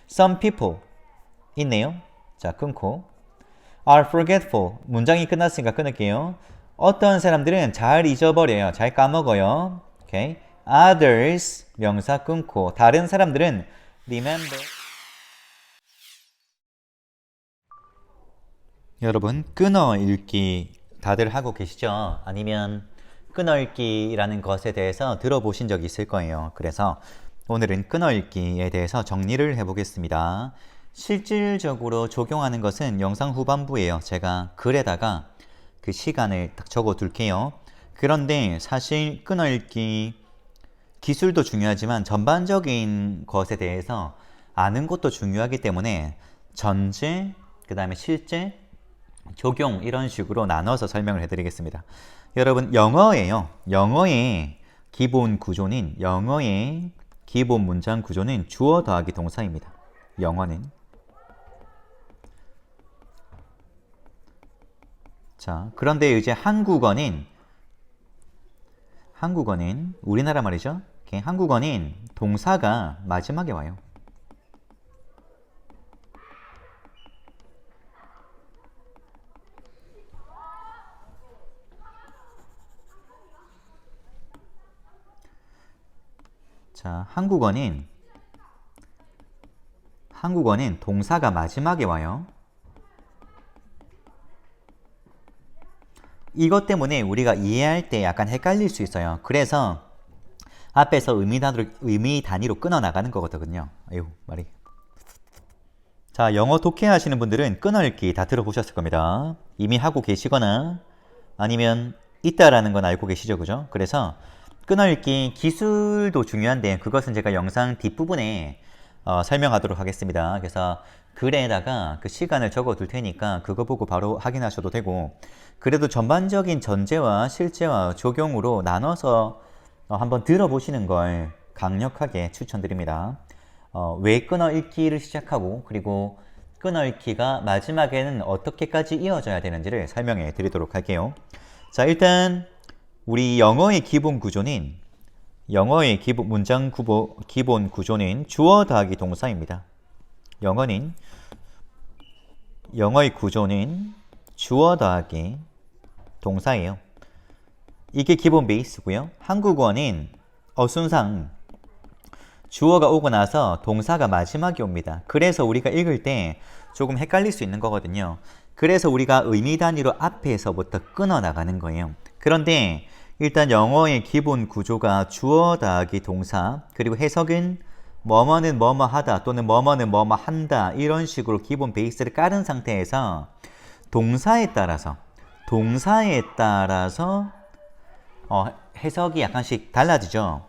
Some people 있네요. 자, 끊고 are forgetful. 문장이 끝났으니까 끊을게요. 어떤 사람들은 잘 잊어버려요. 잘 까먹어요. 오케이. Others 명사 끊고 다른 사람들은 remember. 여러분 끊어 읽기 다들 하고 계시죠? 아니면 끊어 읽기라는 것에 대해서 들어보신 적이 있을 거예요. 그래서 오늘은 끊어 읽기에 대해서 정리를 해보겠습니다. 실질적으로 적용하는 것은 영상 후반부에요. 제가 글에다가 그 시간을 딱 적어 둘게요. 그런데 사실 끊어 읽기 기술도 중요하지만 전반적인 것에 대해서 아는 것도 중요하기 때문에 전제, 그 다음에 실제, 적용 이런 식으로 나눠서 설명을 해드리겠습니다. 여러분 영어의 기본 구조는 영어의 기본 문장 구조는 주어 더하기 동사입니다. 영어는 자 그런데 이제 한국어는 우리나라 말이죠. 한국어는 동사가 마지막에 와요. 자, 한국어는 동사가 마지막에 와요. 이것 때문에 우리가 이해할 때 약간 헷갈릴 수 있어요. 그래서 앞에서 의미 단위로 끊어 나가는 거거든요. 아유, 말이. 자, 영어 독해하시는 분들은 끊어 읽기 다 들어보셨을 겁니다. 이미 하고 계시거나 아니면 있다라는 건 알고 계시죠, 그죠? 그래서 끊어 읽기 기술도 중요한데 그것은 제가 영상 뒷부분에 설명하도록 하겠습니다. 그래서 글에다가 그 시간을 적어 둘 테니까 그거 보고 바로 확인하셔도 되고 그래도 전반적인 전제와 실제와 적용으로 나눠서 한번 들어보시는 걸 강력하게 추천드립니다. 왜 끊어 읽기를 시작하고 그리고 끊어 읽기가 마지막에는 어떻게까지 이어져야 되는지를 설명해 드리도록 할게요. 자, 일단 우리 영어의 기본 구조는 문장 기본 구조는 주어 더하기 동사입니다. 영어의 구조는 주어 더하기 동사예요. 이게 기본 베이스고요. 한국어는 어순상 주어가 오고 나서 동사가 마지막에 옵니다. 그래서 우리가 읽을 때 조금 헷갈릴 수 있는 거거든요. 그래서 우리가 의미 단위로 앞에서부터 끊어 나가는 거예요. 그런데 일단 영어의 기본 구조가 주어 더하기 동사 그리고 해석은 뭐뭐는 뭐뭐 하다 또는 뭐뭐는 뭐뭐 한다 이런 식으로 기본 베이스를 깔은 상태에서 동사에 따라서 해석이 약간씩 달라지죠.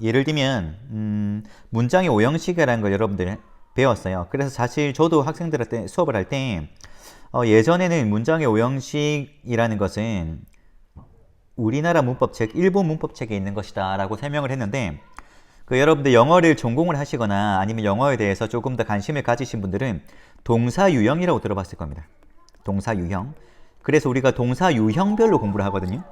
예를 들면 문장의 오형식이라는 걸 여러분들 배웠어요. 그래서 사실 저도 학생들한테 수업을 할 때 예전에는 문장의 오형식이라는 것은 우리나라 문법책, 일본 문법책에 있는 것이다 라고 설명을 했는데 여러분들 영어를 전공을 하시거나 아니면 영어에 대해서 조금 더 관심을 가지신 분들은 동사 유형이라고 들어봤을 겁니다. 동사 유형. 그래서 우리가 동사 유형별로 공부를 하거든요.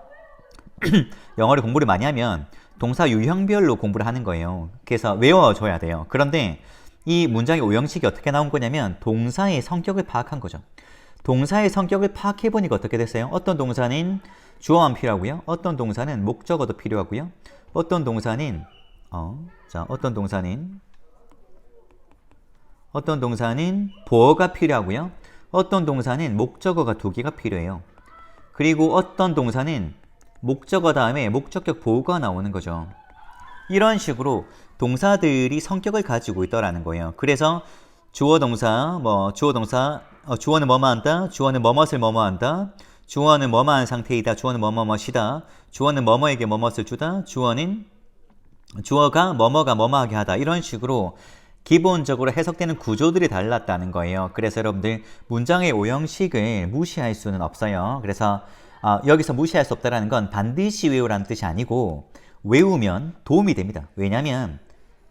영어를 공부를 많이 하면 동사 유형별로 공부를 하는 거예요. 그래서 외워줘야 돼요. 그런데 이 문장의 오형식이 어떻게 나온 거냐면 동사의 성격을 파악한 거죠. 동사의 성격을 파악해보니까 어떻게 됐어요? 어떤 동사는 주어만 필요하고요. 어떤 동사는 목적어도 필요하고요. 어떤 동사는 보어가 필요하고요. 어떤 동사는 목적어가 2개가 필요해요. 그리고 어떤 동사는 목적어 다음에 목적격 보어가 나오는 거죠. 이런 식으로 동사들이 성격을 가지고 있더라는 거예요. 그래서 주어는 뭐뭐 한다. 주어는 뭐뭇을 뭐뭐 한다. 주어는 뭐뭐한 상태이다. 주어는 뭐뭐뭇이다. 주어는 뭐뭐에게 뭐뭇을 주다. 주어가 뭐뭐가 뭐뭐하게 하다. 이런 식으로 기본적으로 해석되는 구조들이 달랐다는 거예요. 그래서 여러분들 문장의 오형식을 무시할 수는 없어요. 그래서 여기서 무시할 수 없다는 건 반드시 외우라는 뜻이 아니고 외우면 도움이 됩니다. 왜냐하면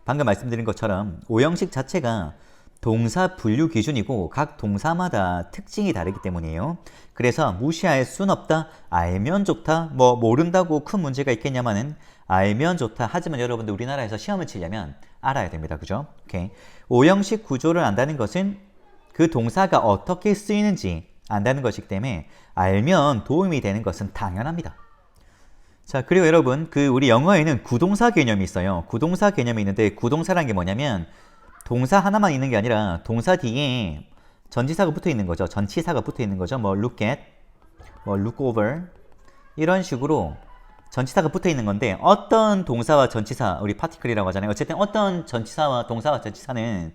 방금 말씀드린 것처럼 오형식 자체가 동사 분류 기준이고 각 동사마다 특징이 다르기 때문이에요. 그래서 무시할 순 없다, 알면 좋다, 뭐 모른다고 큰 문제가 있겠냐마는 알면 좋다. 하지만 여러분들 우리나라에서 시험을 치려면 알아야 됩니다. 그죠? 오케이. 오형식 구조를 안다는 것은 그 동사가 어떻게 쓰이는지 안다는 것이기 때문에 알면 도움이 되는 것은 당연합니다. 자, 그리고 여러분, 우리 영어에는 구동사 개념이 있어요. 구동사 개념이 있는데, 구동사라는 게 뭐냐면, 동사 하나만 있는 게 아니라, 동사 뒤에 전치사가 붙어 있는 거죠. 전치사가 붙어 있는 거죠. 뭐, look at, 뭐, look over. 이런 식으로 전치사가 붙어 있는 건데, 어떤 동사와 전치사, 우리 파티클이라고 하잖아요. 어쨌든 어떤 전치사와 동사와 전치사는,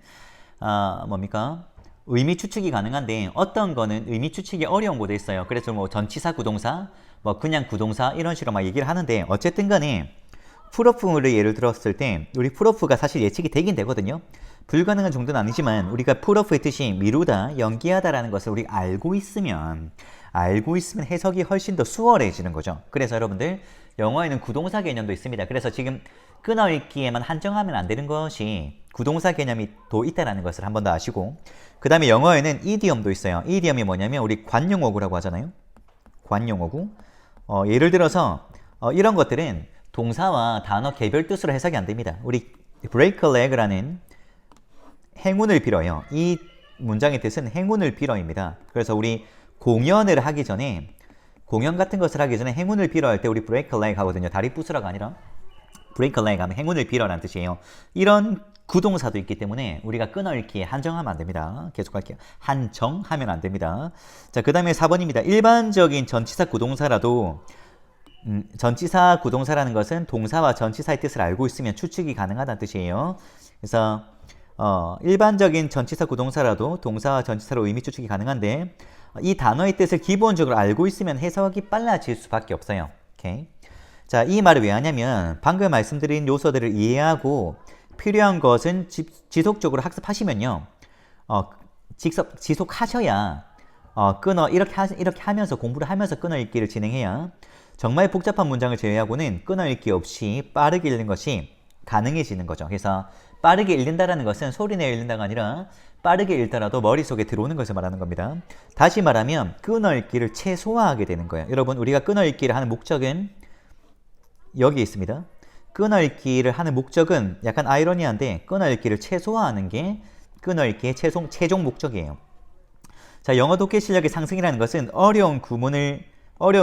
뭡니까? 의미 추측이 가능한데, 어떤 거는 의미 추측이 어려운 곳에 있어요. 그래서 뭐, 전치사 구동사, 뭐 그냥 구동사 이런 식으로 막 얘기를 하는데 어쨌든 간에 풀오프를 예를 들었을 때 우리 풀오프가 사실 예측이 되긴 되거든요. 불가능한 정도는 아니지만 우리가 풀오프의 뜻이 미루다, 연기하다라는 것을 우리가 알고 있으면 해석이 훨씬 더 수월해지는 거죠. 그래서 여러분들 영어에는 구동사 개념도 있습니다. 그래서 지금 끊어읽기에만 한정하면 안 되는 것이 구동사 개념이 또 있다는 것을 한 번 더 아시고 그 다음에 영어에는 이디엄도 있어요. 이디엄이 뭐냐면 우리 관용어구라고 하잖아요. 관용어구. 예를 들어서 이런 것들은 동사와 단어 개별 뜻으로 해석이 안 됩니다. 우리 break a leg라는 행운을 빌어요. 이 문장의 뜻은 행운을 빌어입니다. 그래서 우리 공연을 하기 전에 공연 같은 것을 하기 전에 행운을 빌어 할 때 우리 break a leg 하거든요. 다리 부수라가 아니라 break a leg 하면 행운을 빌어라는 뜻이에요. 이런 구동사도 있기 때문에 우리가 끊어읽기에 한정하면 안 됩니다. 계속 할게요. 한정하면 안 됩니다. 자, 그 다음에 4번입니다. 일반적인 전치사 구동사라도 전치사 구동사라는 것은 동사와 전치사의 뜻을 알고 있으면 추측이 가능하다는 뜻이에요. 그래서 일반적인 전치사 구동사라도 동사와 전치사로 의미 추측이 가능한데 이 단어의 뜻을 기본적으로 알고 있으면 해석이 빨라질 수밖에 없어요. 오케이. 자, 이 말을 왜 하냐면 방금 말씀드린 요소들을 이해하고 필요한 것은 지속적으로 학습하시면요. 지속하셔야 이렇게 하면서 공부를 하면서 끊어읽기를 진행해야 정말 복잡한 문장을 제외하고는 끊어읽기 없이 빠르게 읽는 것이 가능해지는 거죠. 그래서 빠르게 읽는다라는 것은 소리내어 읽는다가 아니라 빠르게 읽더라도 머릿속에 들어오는 것을 말하는 겁니다. 다시 말하면 끊어읽기를 최소화하게 되는 거예요. 여러분, 우리가 끊어읽기를 하는 목적은 여기 있습니다. 끊어읽기를 하는 목적은 약간 아이러니한데 끊어읽기를 최소화하는 게 끊어읽기의 최종 목적이에요. 자, 영어 독해 실력의 상승이라는 것은 어려운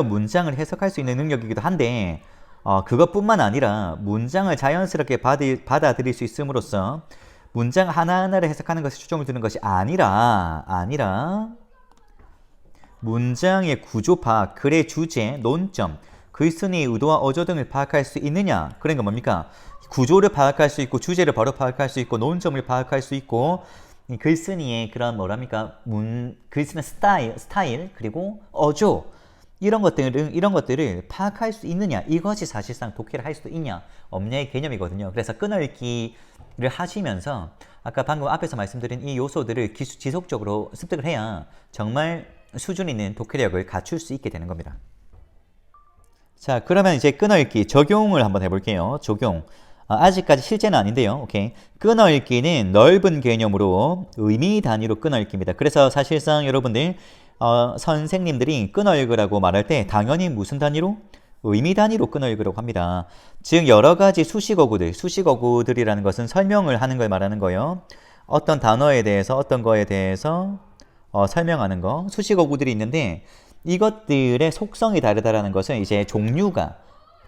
문장을 해석할 수 있는 능력이기도 한데 그것뿐만 아니라 문장을 자연스럽게 받아들일 수 있음으로써 문장 하나하나를 해석하는 것에 초점을 두는 것이 아니라 문장의 구조 파악, 글의 주제, 논점, 글쓴이의 의도와 어조 등을 파악할 수 있느냐? 그러니까 뭡니까? 구조를 파악할 수 있고 주제를 바로 파악할 수 있고 논점을 파악할 수 있고 글쓴이의 그런 글쓰는 스타일 그리고 어조 이런 것들을 파악할 수 있느냐? 이것이 사실상 독해를 할 수도 있냐? 없냐의 개념이거든요. 그래서 끊어읽기를 하시면서 아까 방금 앞에서 말씀드린 이 요소들을 지속적으로 습득을 해야 정말 수준 있는 독해력을 갖출 수 있게 되는 겁니다. 자, 그러면 이제 끊어읽기 적용을 한번 해볼게요. 적용. 아직까지 실제는 아닌데요. 오케이. 끊어읽기는 넓은 개념으로 의미 단위로 끊어읽기입니다. 그래서 사실상 여러분들 선생님들이 끊어읽으라고 말할 때 당연히 무슨 단위로? 의미 단위로 끊어읽으라고 합니다. 즉 여러 가지 수식어구들이라는 것은 설명을 하는 걸 말하는 거예요. 어떤 단어에 대해서 어떤 거에 대해서 설명하는 거. 수식어구들이 있는데 이것들의 속성이 다르다라는 것은 이제 종류가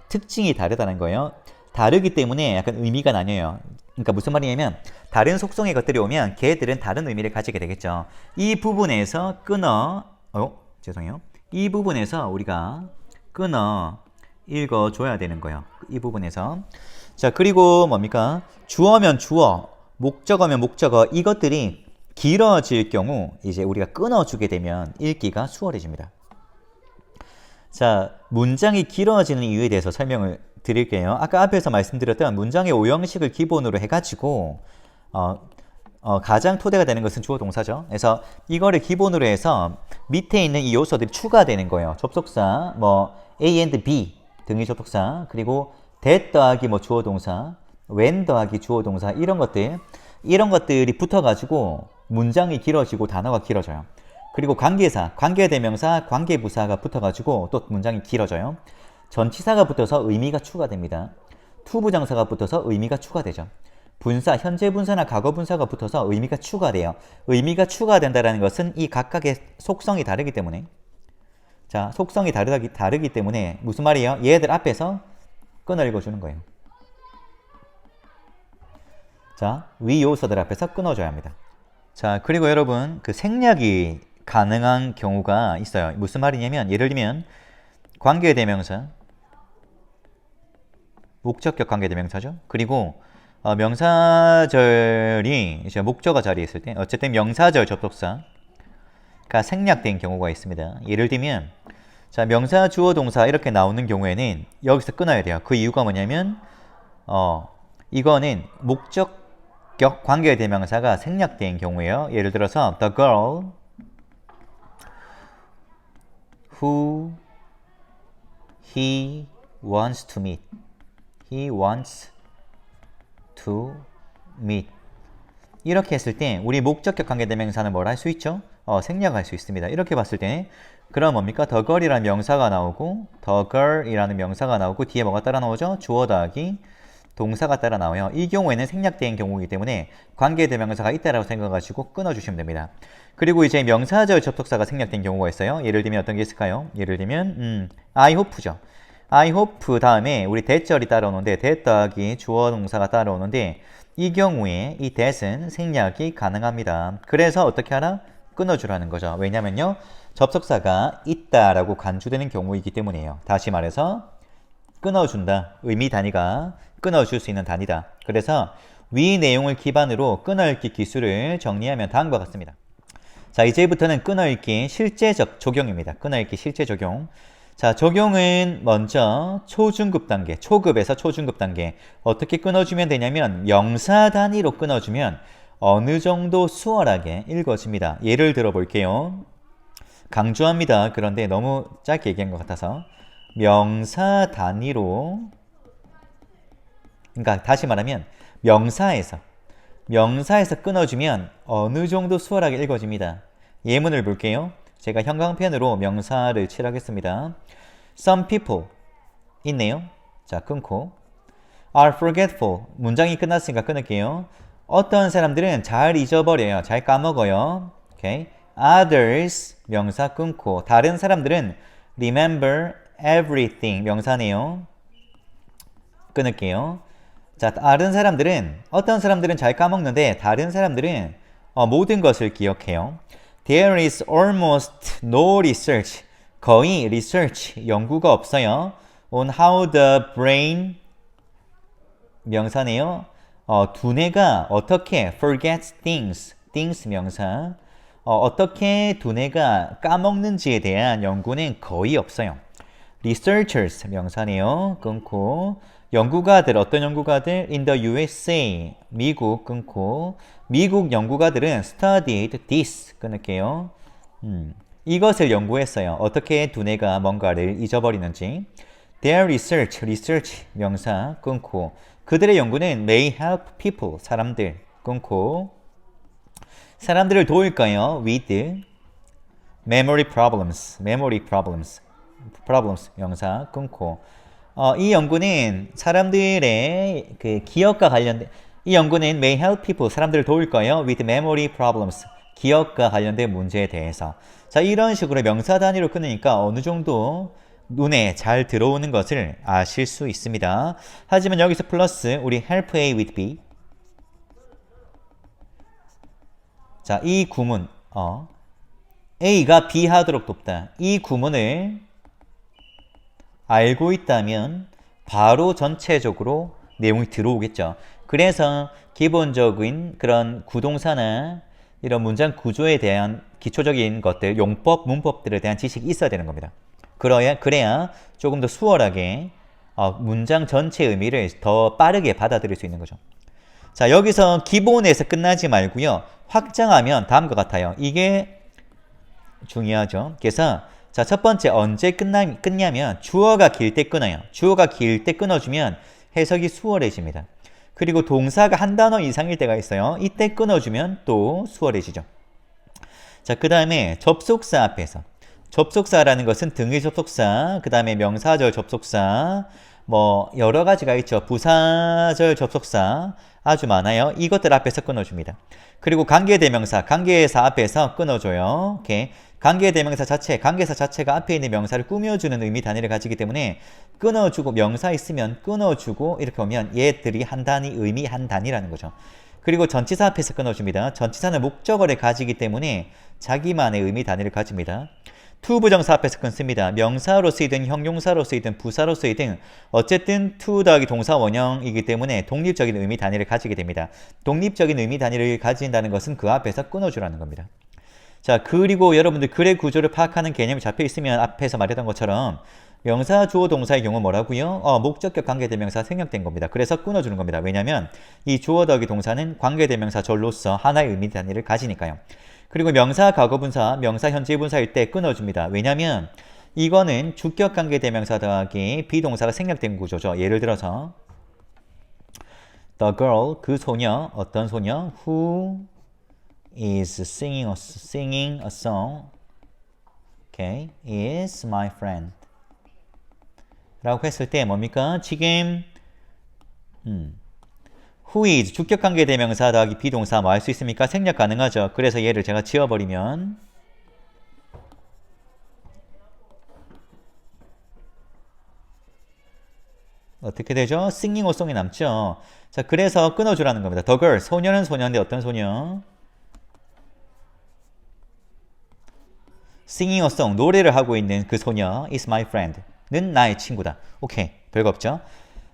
특징이 다르다는 거예요. 다르기 때문에 약간 의미가 나뉘어요. 그러니까 무슨 말이냐면 다른 속성의 것들이 오면 걔들은 다른 의미를 가지게 되겠죠. 이 부분에서 이 부분에서 우리가 끊어 읽어줘야 되는 거예요. 이 부분에서. 자, 그리고 뭡니까? 주어면 주어, 목적어면 목적어 이것들이 길어질 경우 이제 우리가 끊어주게 되면 읽기가 수월해집니다. 자, 문장이 길어지는 이유에 대해서 설명을 드릴게요. 아까 앞에서 말씀드렸던 문장의 오형식을 기본으로 해가지고 가장 토대가 되는 것은 주어 동사죠. 그래서 이거를 기본으로 해서 밑에 있는 이 요소들이 추가되는 거예요. 접속사, A and B 등의 접속사, 그리고 that 더하기 주어 동사, when 더하기 주어 동사 이런 것들이 붙어가지고 문장이 길어지고 단어가 길어져요. 그리고 관계사, 관계대명사, 관계부사가 붙어가지고 또 문장이 길어져요. 전치사가 붙어서 의미가 추가됩니다. to 부정사가 붙어서 의미가 추가되죠. 분사, 현재 분사나 과거 분사가 붙어서 의미가 추가돼요. 의미가 추가된다는 것은 이 각각의 속성이 다르기 때문에 자, 속성이 다르기 때문에 무슨 말이에요? 얘들 앞에서 끊어 읽어주는 거예요. 자, 위 요소들 앞에서 끊어줘야 합니다. 자, 그리고 여러분 그 생략이 가능한 경우가 있어요. 무슨 말이냐면 예를 들면 관계대명사, 목적격 관계대명사죠. 그리고 명사절이 이제 목적어 자리에 있을 때 어쨌든 명사절 접속사가 생략된 경우가 있습니다. 예를 들면 자, 명사, 주어, 동사 이렇게 나오는 경우에는 여기서 끊어야 돼요. 그 이유가 뭐냐면 이거는 목적격 관계대명사가 생략된 경우예요. 예를 들어서 the girl who he wants to meet. He wants to meet. 이렇게 했을 때 우리 목적격 관계대명사는 뭘 할 수 있죠? 생략할 수 있습니다. 이렇게 봤을 때 그럼 뭡니까? the girl이라는 명사가 나오고 the girl이라는 명사가 나오고 뒤에 뭐가 따라 나오죠? 주어 더하기 동사가 따라 나와요. 이 경우에는 생략된 경우이기 때문에 관계대명사가 있다라고 생각하시고 끊어주시면 됩니다. 그리고 이제 명사절 접속사가 생략된 경우가 있어요. 예를 들면 어떤 게 있을까요? 예를 들면 I hope죠. I hope 다음에 우리 that절이 따라오는데 that 더하기 주어 동사가 따라오는데 이 경우에 이 that은 생략이 가능합니다. 그래서 어떻게 하나? 끊어주라는 거죠. 왜냐면요. 접속사가 있다라고 간주되는 경우이기 때문이에요. 다시 말해서 끊어준다. 의미 단위가 끊어줄 수 있는 단위다. 그래서 위 내용을 기반으로 끊어읽기 기술을 정리하면 다음과 같습니다. 자, 이제부터는 끊어읽기 실제적 적용입니다. 끊어읽기 실제 적용. 자, 적용은 먼저 초중급 단계, 초급에서 초중급 단계 어떻게 끊어주면 되냐면 명사 단위로 끊어주면 어느 정도 수월하게 읽어집니다. 예를 들어 볼게요. 강조합니다. 그런데 너무 짧게 얘기한 것 같아서 명사 단위로 그러니까 다시 말하면 명사에서 끊어주면 어느 정도 수월하게 읽어집니다. 예문을 볼게요. 제가 형광펜으로 명사를 칠하겠습니다. Some people 있네요. 자, 끊고 are forgetful. 문장이 끝났으니까 끊을게요. 어떤 사람들은 잘 잊어버려요. 잘 까먹어요. Okay. Others 명사 끊고 다른 사람들은 remember everything 명사네요. 끊을게요. 자, 다른 사람들은 어떤 사람들은 잘 까먹는데 다른 사람들은 모든 것을 기억해요. There is almost no research. 거의 research 연구가 없어요. On how the brain 명사네요. 두뇌가 어떻게 forgets things 명사 어떻게 두뇌가 까먹는지에 대한 연구는 거의 없어요. Researchers 명사네요. 끊고 연구가들 어떤 연구가들? In the USA 미국 끊고 미국 연구가들은 studied this 끊을게요. 이것을 연구했어요. 어떻게 두뇌가 뭔가를 잊어버리는지. Their research 명사 끊고 그들의 연구는 may help people 사람들 끊고 사람들을 도울까요? with memory problems 명사 끊고 이 연구는 사람들의 그 기억과 관련된 이 연구는 may help people 사람들을 도울까요? with memory problems 기억과 관련된 문제에 대해서 자 이런 식으로 명사 단위로 끊으니까 어느 정도 눈에 잘 들어오는 것을 아실 수 있습니다. 하지만 여기서 플러스 우리 help A with B 자, 이 구문 A가 B 하도록 돕다. 이 구문을 알고 있다면 바로 전체적으로 내용이 들어오겠죠. 그래서 기본적인 그런 구동사나 이런 문장 구조에 대한 기초적인 것들, 용법, 문법들에 대한 지식이 있어야 되는 겁니다. 그래야 조금 더 수월하게 문장 전체 의미를 더 빠르게 받아들일 수 있는 거죠. 자, 여기서 기본에서 끝나지 말고요. 확장하면 다음과 같아요. 이게 중요하죠. 그래서 자, 첫 번째 언제 끊냐면 주어가 길 때 끊어요. 주어가 길 때 끊어주면 해석이 수월해집니다. 그리고 동사가 한 단어 이상일 때가 있어요. 이때 끊어주면 또 수월해지죠. 자, 그 다음에 접속사 앞에서 접속사라는 것은 등의 접속사, 그 다음에 명사절 접속사, 뭐 여러 가지가 있죠. 부사절 접속사 아주 많아요. 이것들 앞에서 끊어줍니다. 그리고 관계대명사, 관계사 앞에서 끊어줘요. 오케이. 관계대명사 자체, 관계사 자체가 앞에 있는 명사를 꾸며주는 의미 단위를 가지기 때문에 끊어주고 명사 있으면 끊어주고 이렇게 오면 얘들이 한 단위, 의미 한 단위라는 거죠. 그리고 전치사 앞에서 끊어줍니다. 전치사는 목적어를 가지기 때문에 자기만의 의미 단위를 가집니다. to 부정사 앞에서 끊습니다. 명사로 쓰이든 형용사로 쓰이든 부사로 쓰이든 어쨌든 to 더하기 동사 원형이기 때문에 독립적인 의미 단위를 가지게 됩니다. 독립적인 의미 단위를 가진다는 것은 그 앞에서 끊어주라는 겁니다. 자, 그리고 여러분들 글의 구조를 파악하는 개념이 잡혀 있으면 앞에서 말했던 것처럼 명사, 주어, 동사의 경우 뭐라고요? 목적격 관계대명사 생략된 겁니다. 그래서 끊어주는 겁니다. 왜냐하면 이 주어 더하기 동사는 관계대명사 절로서 하나의 의미 단위를 가지니까요. 그리고 명사, 과거분사, 명사, 현재분사일 때 끊어줍니다. 왜냐하면 이거는 주격 관계대명사 더하기 비동사가 생략된 구조죠. 예를 들어서 The girl, 그 소녀, 어떤 소녀? Who is singing a song, okay, is my friend. 라고 했을 때 뭡니까? 지금 who is 주격관계대명사 더하기 비동사 뭐 할 수 있습니까? 생략 가능하죠. 그래서 얘를 제가 지워버리면 어떻게 되죠? singing a song이 남죠. 자, 그래서 끊어주라는 겁니다. The girl, 소녀는 소녀인데 어떤 소녀? singing a song, 노래를 하고 있는 그 소녀 is my friend. 는 나의 친구다. 오케이, 별거 없죠.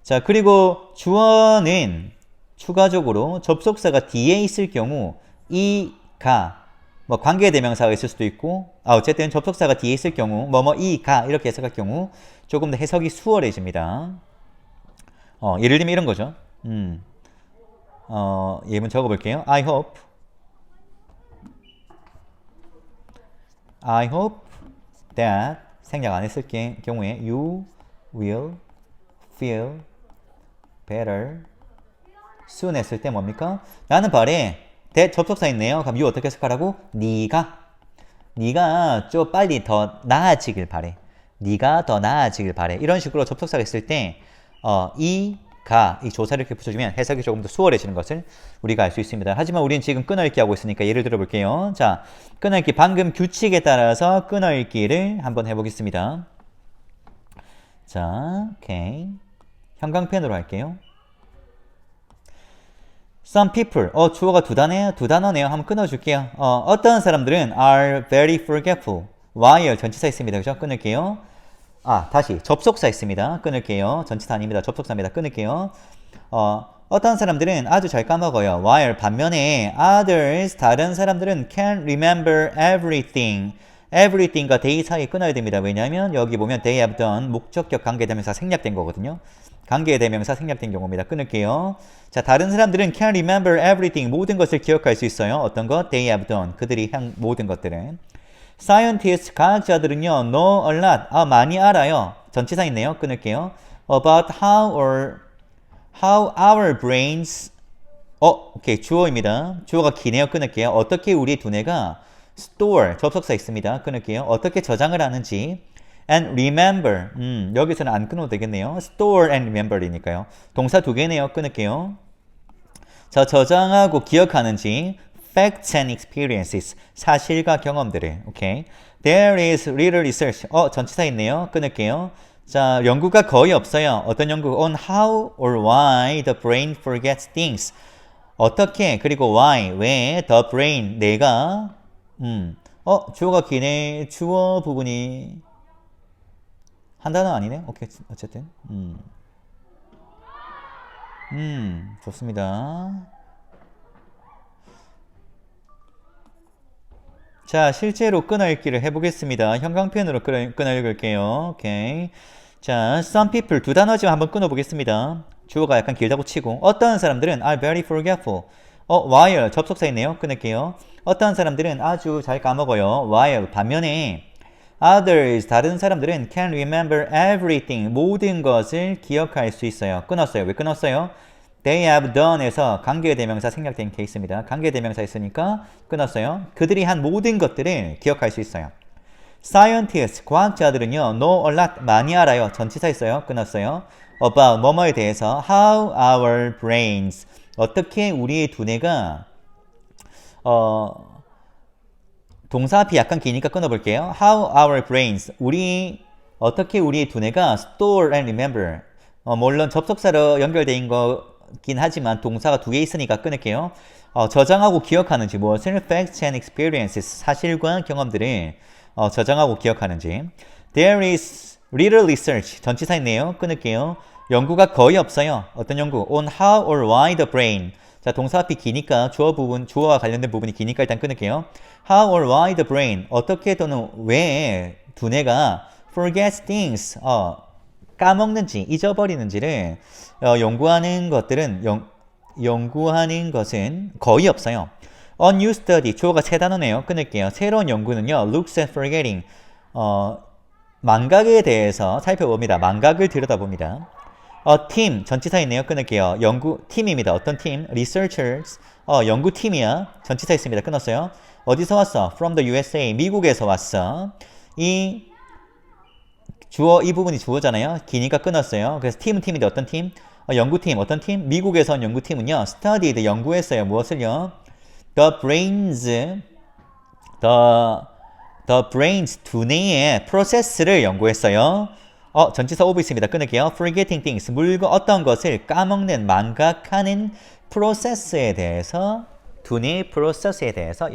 자, 그리고 주어는 추가적으로 접속사가 뒤에 있을 경우 이, 가, 뭐 관계대명사가 있을 수도 있고 어쨌든 접속사가 뒤에 있을 경우 뭐뭐 이, 가 이렇게 해석할 경우 조금 더 해석이 수월해집니다. 예를 들면 이런 거죠. 예문 적어볼게요. I hope that 생략 안 했을 경우에 you will feel better soon 했을 때 뭡니까? 나는 바래. 접속사 있네요. 그럼 you 어떻게 해석하라고? 네가 좀 빨리 더 나아지길 바래. 네가 더 나아지길 바래. 이런 식으로 접속사가 있을 때 이 조사를 이렇게 붙여주면 해석이 조금 더 수월해지는 것을 우리가 알 수 있습니다. 하지만 우리는 지금 끊어읽기 하고 있으니까 예를 들어 볼게요. 자, 끊어읽기 방금 규칙에 따라서 끊어읽기를 한번 해보겠습니다. 자, 오케이. 형광펜으로 할게요. Some people, 주어가 두 단어네요. 한번 끊어줄게요. 어떤 사람들은 are very forgetful. while 전치사 있습니다. 그죠? 끊을게요. 다시 접속사 있습니다. 끊을게요. 전치사 아닙니다. 접속사입니다. 끊을게요. 어떤 사람들은 아주 잘 까먹어요. while 반면에 others 다른 사람들은 can remember everything. everything과 they 사이에 끊어야 됩니다. 왜냐하면 여기 보면 they have done 목적격 관계대명사 생략된 거거든요. 관계대명사 생략된 경우입니다. 끊을게요. 자, 다른 사람들은 can remember everything. 모든 것을 기억할 수 있어요. 어떤 것? they have done. 그들이 한 모든 것들은. Scientists, 과학자들은요, know a lot, 많이 알아요. 전치사 있네요. 끊을게요. About how our brains, 오케이, 주어입니다. 주어가 기네요. 끊을게요. 어떻게 우리 두뇌가 store, 접속사 있습니다. 끊을게요. 어떻게 저장을 하는지. And remember, 여기서는 안 끊어도 되겠네요. store and remember이니까요. 동사 두 개네요. 끊을게요. 자, 저장하고 기억하는지. Facts and experiences. 사실과 경험들을. 오케이. There is little research. 전치사 있네요. 끊을게요. 자, 연구가 거의 없어요. 어떤 연구? On how or why the brain forgets things. 어떻게, 그리고 why, 왜, the brain, 뇌가, 주어가 기네. 주어 부분이 한 단어 아니네? 오케이, 어쨌든. 좋습니다. 자, 실제로 끊어읽기를 해보겠습니다. 형광펜으로 끊어읽을게요. 오케이. 자, some people 두 단어지만 한번 끊어보겠습니다. 주어가 약간 길다고 치고 어떤 사람들은 are very forgetful. while 접속사 있네요. 끊을게요. 어떤 사람들은 아주 잘 까먹어요. while 반면에 others 다른 사람들은 can remember everything 모든 것을 기억할 수 있어요. 끊었어요. 왜 끊었어요? They have done에서 관계대명사 생략된 케이스입니다. 관계대명사 있으니까 끊었어요. 그들이 한 모든 것들을 기억할 수 있어요. Scientists, 과학자들은요, know a lot, 많이 알아요. 전치사 있어요. 끊었어요. About, 뭐뭐에 대해서, how our brains, 어떻게 우리의 두뇌가, 동사 앞이 약간 기니까 끊어볼게요. How our brains, 어떻게 우리의 두뇌가 store and remember, 물론 접속사로 연결되어 있는 거긴 하지만 동사가 두 개 있으니까 끊을게요. 저장하고 기억하는지, 무엇을 facts and experiences, 사실과 경험들을 저장하고 기억하는지. There is little research, 전치사 있네요. 끊을게요. 연구가 거의 없어요. 어떤 연구? On how or why the brain. 자, 동사 앞이 기니까 주어와 관련된 부분이 기니까 일단 끊을게요. How or why the brain. 어떻게 또는 왜 두뇌가 forgets things. 까먹는지, 잊어버리는지를 연구하는 것은 거의 없어요. A new study, 주어가 세 단어네요. 끊을게요. 새로운 연구는요, looks at forgetting, 망각에 대해서 살펴봅니다. 망각을 들여다봅니다. team, 전치사 있네요. 끊을게요. 팀입니다. 어떤 팀? Researchers, 연구팀이야. 전치사 있습니다. 끊었어요. 어디서 왔어? From the USA, 미국에서 왔어. 이 부분이 주어잖아요. 기니까 끊었어요. 그래서 팀인데 어떤 팀? 연구팀, 어떤 팀? 미국에서 온 연구팀은요, studied, 연구했어요. 무엇을요? The brains, 두뇌의 process를 연구했어요. 전치사 오브 있습니다. 끊을게요. Forgetting things, 어떤 것을 까먹는, 망각하는 process에 대해서, 두뇌의 process에 대해서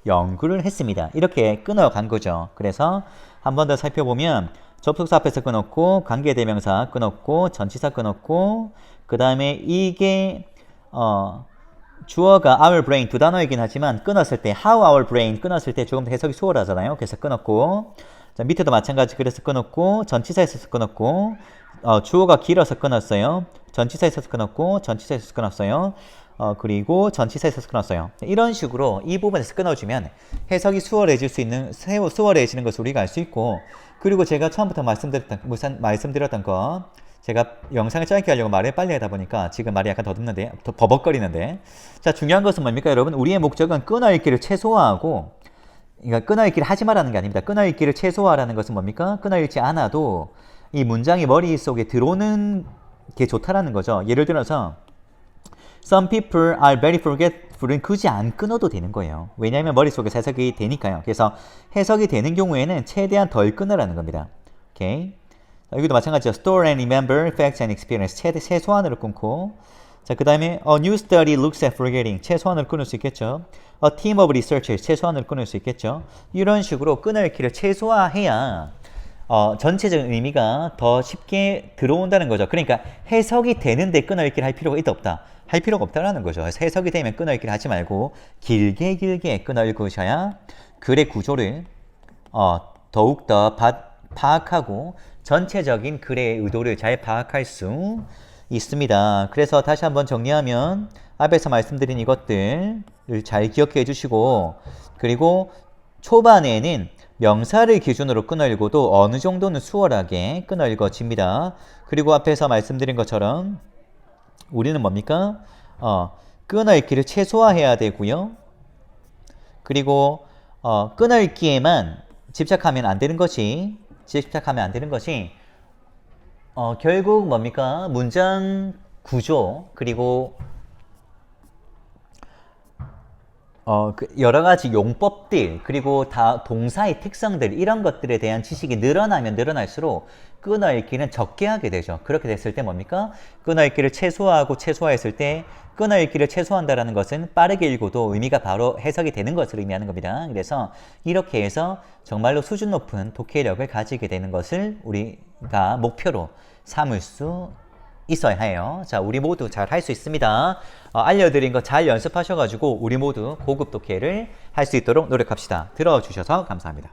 연구를 했습니다. 이렇게 끊어간 거죠. 그래서 한 번 더 살펴보면 접속사 앞에서 끊었고, 관계대명사 끊었고, 전치사 끊었고, 그 다음에 이게 주어가 our brain 두 단어이긴 하지만 끊었을 때 how our brain 끊었을 때 조금 더 해석이 수월하잖아요. 그래서 끊었고, 자, 밑에도 마찬가지 그래서 끊었고, 전치사에서 끊었고, 주어가 길어서 끊었어요. 전치사에서 끊었고, 전치사에서 끊었어요. 그리고 전치사에서 끊었어요. 이런 식으로 이 부분에서 끊어주면 해석이 수월해지는 것을 우리가 알 수 있고, 그리고 제가 처음부터 말씀드렸던 거, 제가 영상을 짧게 하려고 말을 빨리 하다 보니까 지금 말이 약간 더듬는데, 버벅거리는데, 자, 중요한 것은 뭡니까, 여러분? 우리의 목적은 끊어읽기를 최소화하고, 그러니까 끊어읽기를 하지 말라는 게 아닙니다. 끊어읽기를 최소화하라는 것은 뭡니까? 끊어읽지 않아도 이 문장이 머릿속에 들어오는 게 좋다라는 거죠. 예를 들어서 Some people are very forgetful은 굳이 안 끊어도 되는 거예요. 왜냐하면 머릿속에 해석이 되니까요. 그래서 해석이 되는 경우에는 최대한 덜 끊으라는 겁니다. 오케이. 여기도 마찬가지죠. Store and remember facts and experience. 최소한으로 끊고. 자, 그 다음에 A new study looks at forgetting. 최소한으로 끊을 수 있겠죠. A team of researchers. 최소한으로 끊을 수 있겠죠. 이런 식으로 끊을기를 최소화해야 전체적인 의미가 더 쉽게 들어온다는 거죠. 그러니까 해석이 되는데 끊어읽기를 할 필요가 없다. 할 필요가 없다라는 거죠. 그래서 해석이 되면 끊어읽기를 하지 말고 길게 끊어읽으셔야 글의 구조를 더욱더 파악하고 전체적인 글의 의도를 잘 파악할 수 있습니다. 그래서 다시 한번 정리하면 앞에서 말씀드린 이것들을 잘 기억해 주시고, 그리고 초반에는 명사를 기준으로 끊어읽어도 어느 정도는 수월하게 끊어읽어집니다. 그리고 앞에서 말씀드린 것처럼 우리는 뭡니까? 끊어읽기를 최소화해야 되고요. 그리고 끊어읽기에만 집착하면 안 되는 것이 결국 뭡니까? 문장 구조, 그리고 여러 가지 용법들, 그리고 동사의 특성들, 이런 것들에 대한 지식이 늘어나면 늘어날수록 끊어읽기는 적게 하게 되죠. 그렇게 됐을 때 뭡니까? 끊어읽기를 최소화했을 때, 끊어읽기를 최소화한다는 것은 빠르게 읽어도 의미가 바로 해석이 되는 것을 의미하는 겁니다. 그래서 이렇게 해서 정말로 수준 높은 독해력을 가지게 되는 것을 우리가 목표로 삼을 수 있어야 해요. 자, 우리 모두 잘 할 수 있습니다. 알려드린 거 잘 연습하셔가지고 우리 모두 고급 독해를 할 수 있도록 노력합시다. 들어주셔서 감사합니다.